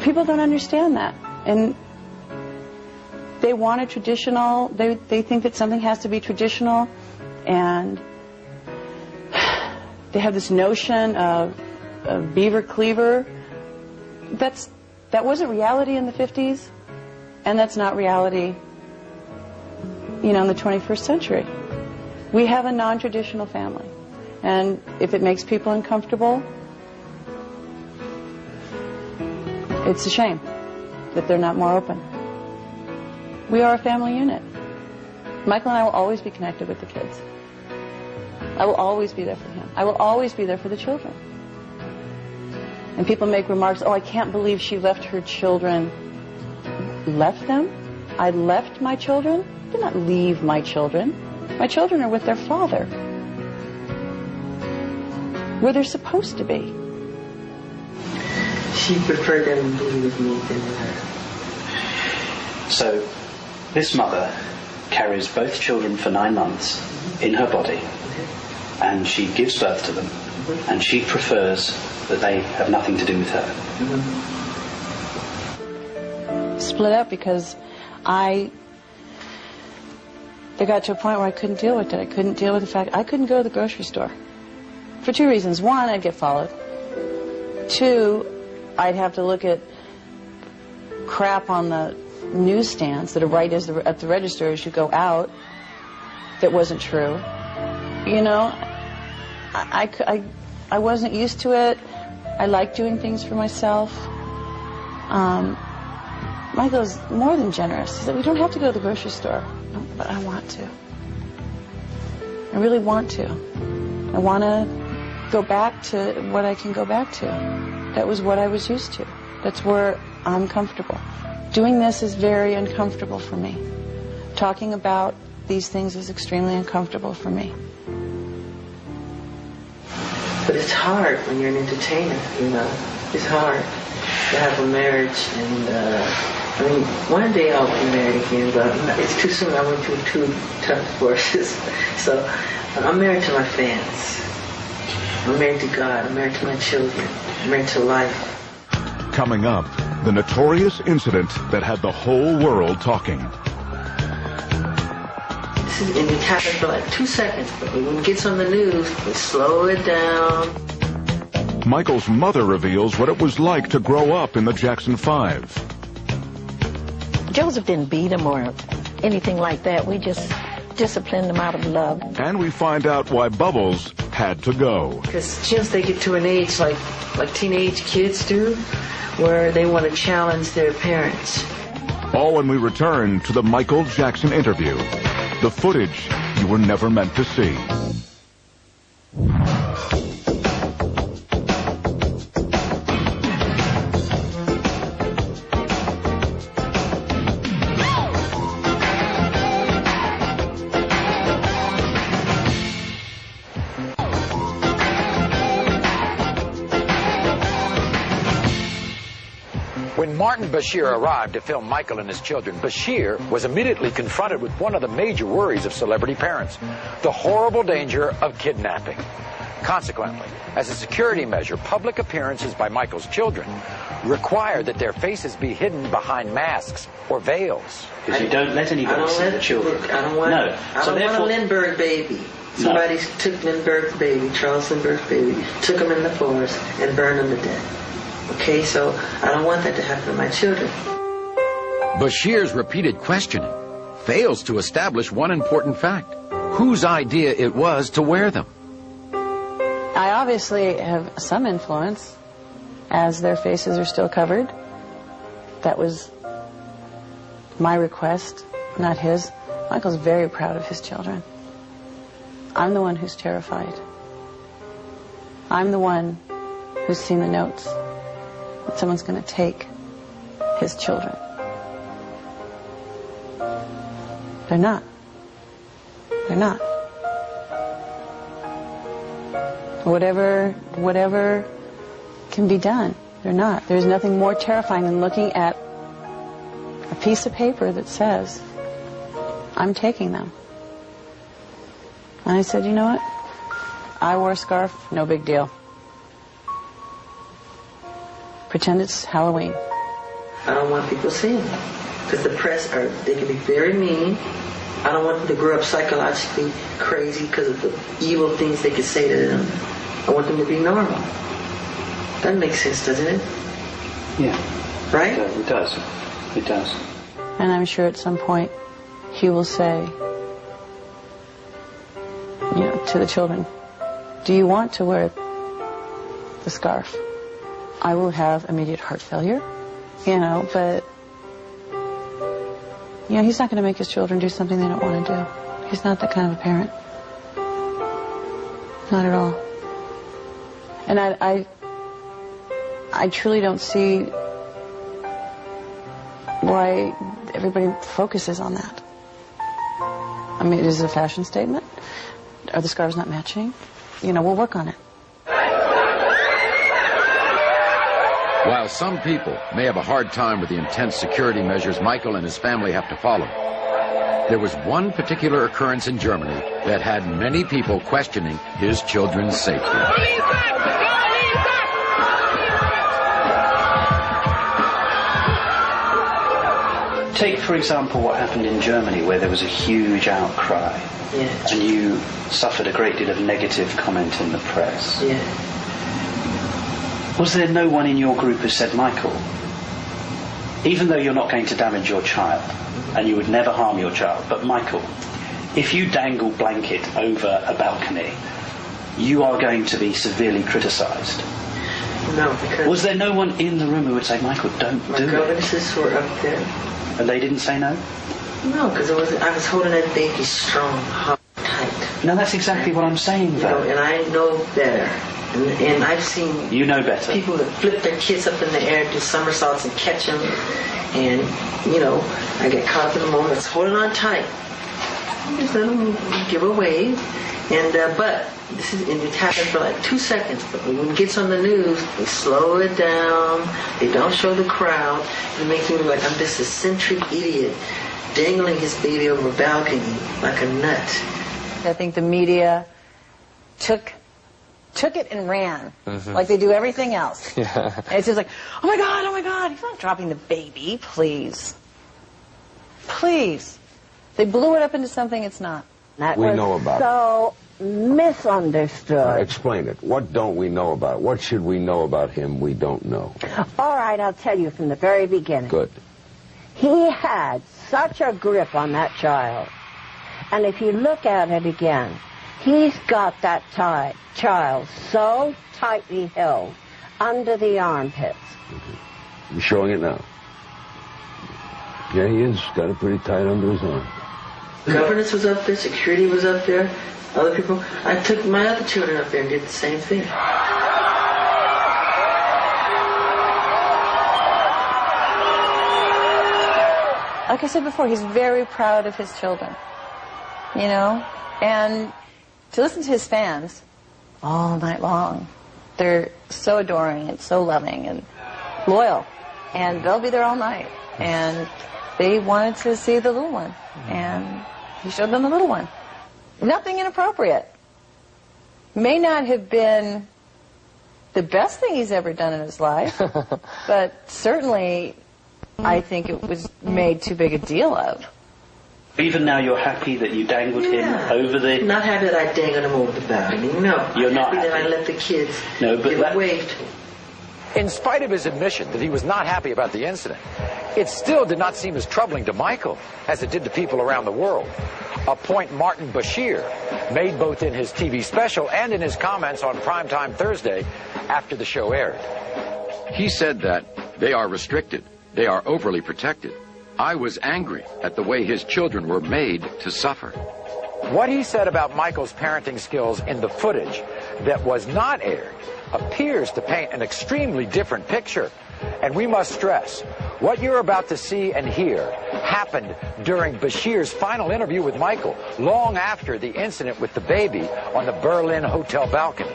People don't understand that. And they want a traditional, they think that something has to be traditional, and they have this notion of beaver cleaver. That wasn't reality in the 50s, and that's not reality, in the 21st century. We have a non-traditional family, and if it makes people uncomfortable, it's a shame that they're not more open. We are a family unit. Michael and I will always be connected with the kids. I will always be there for him. I will always be there for the children. And people make remarks, oh, I can't believe she left her children. Left them? I left my children? I did not leave my children. My children are with their father, where they're supposed to be. She preferred them to be with me than her. So, this mother carries both children for 9 months in her body, and she gives birth to them, and she prefers that they have nothing to do with her. Split up because they got to a point where I couldn't deal with it. I couldn't deal with the fact I couldn't go to the grocery store. For 2 reasons. 1, I'd get followed. 2, I'd have to look at crap on the newsstands that are right at the register as you go out that wasn't true. I wasn't used to it. I like doing things for myself. Michael's more than generous. He said, we don't have to go to the grocery store. No, but I want to. I really want to. I want to go back to what I can go back to. That was what I was used to. That's where I'm comfortable. Doing this is very uncomfortable for me. Talking about these things is extremely uncomfortable for me. But it's hard when you're an entertainer, It's hard to have a marriage, and one day I'll be married again, but it's too soon. I went through 2 tough divorces. So I'm married to my fans. I'm married to God. I'm married to my children. I'm married to life. Coming up, the notorious incident that had the whole world talking. And it happens for like 2 seconds, but when it gets on the news, we slow it down. Michael's mother reveals what it was like to grow up in the Jackson 5. Joseph didn't beat him or anything like that. We just disciplined him out of love. And we find out why Bubbles had to go. Because since they get to an age like teenage kids do, where they want to challenge their parents. All when we return to the Michael Jackson interview. The footage you were never meant to see. When Martin Bashir arrived to film Michael and his children, Bashir was immediately confronted with one of the major worries of celebrity parents, the horrible danger of kidnapping. Consequently, as a security measure, public appearances by Michael's children require that their faces be hidden behind masks or veils. Because you don't let anybody see the children. I don't want a Lindbergh baby. Somebody took Lindbergh's baby, Charles Lindbergh's baby, took him in the forest and burned him to death. Okay, so I don't want that to happen to my children. Bashir's repeated questioning fails to establish one important fact: whose idea it was to wear them. I obviously have some influence, as their faces are still covered. That was my request, not his. Michael's very proud of his children. I'm the one who's terrified. I'm the one who's seen the notes. That someone's going to take his children. They're not. They're not. Whatever can be done, they're not. There's nothing more terrifying than looking at a piece of paper that says, I'm taking them. And I said, you know what? I wore a scarf, no big deal. Pretend it's Halloween. I don't want people seeing them. Because the press, they can be very mean. I don't want them to grow up psychologically crazy because of the evil things they could say to them. I want them to be normal. That makes sense, doesn't it? Yeah. Right? It does. It does. And I'm sure at some point he will say, to the children, do you want to wear the scarf? I will have immediate heart failure, but, he's not going to make his children do something they don't want to do. He's not that kind of a parent. Not at all. And I truly don't see why everybody focuses on that. I mean, is it a fashion statement? Are the scarves not matching? We'll work on it. While some people may have a hard time with the intense security measures Michael and his family have to follow, there was one particular occurrence in Germany that had many people questioning his children's safety. Take, for example, what happened in Germany, where there was a huge outcry, and you suffered a great deal of negative comment in the press. Yeah. Was there no one in your group who said, Michael, even though you're not going to damage your child, and you would never harm your child, but Michael, if you dangle blanket over a balcony, you are going to be severely criticised? No, because... Was there no one in the room who would say, Michael, don't do it? My governesses were up there. And they didn't say no? No, because I was holding that baby strong, hard, tight. No, that's exactly what I'm saying, though. And I know better. And I've seen... You know better. People that flip their kids up in the air, do somersaults and catch them. And, I get caught up in the moment. It's holding on tight. Just let them give a wave. And, but, it happens for like 2 seconds. But when it gets on the news, they slow it down. They don't show the crowd. It makes me look like I'm just a eccentric idiot dangling his baby over a balcony like a nut. I think the media took it and ran, like they do everything else. Yeah. And it's just like, oh my God, he's not dropping the baby, please. Please. They blew it up into something it's not. That we know about so misunderstood. Explain it. What don't we know about it? What should we know about him we don't know? All right, I'll tell you from the very beginning. Good. He had such a grip on that child. And if you look at it again, he's got that child so tightly held under the armpits. You're showing it now. Yeah, he is. Got it pretty tight under his arm. Governance was up there, security was up there, other people. I took my other children up there and did the same thing. Like I said before, he's very proud of his children, and to listen to his fans all night long, they're so adoring and so loving and loyal, and they'll be there all night, and they wanted to see the little one, and he showed them the little one. Nothing inappropriate. May not have been the best thing he's ever done in his life, but certainly I think it was made too big a deal of. Even now you're happy that you dangled him over the... Not happy that I dangled him over the balcony, no. You're not happy that I let the kids give a wave to him. In spite of his admission that he was not happy about the incident, it still did not seem as troubling to Michael as it did to people around the world. A point Martin Bashir made both in his TV special and in his comments on Primetime Thursday after the show aired. He said that they are restricted, they are overly protected. I was angry at the way his children were made to suffer. What he said about Michael's parenting skills in the footage that was not aired appears to paint an extremely different picture. And we must stress, what you're about to see and hear happened during Bashir's final interview with Michael, long after the incident with the baby on the Berlin hotel balcony.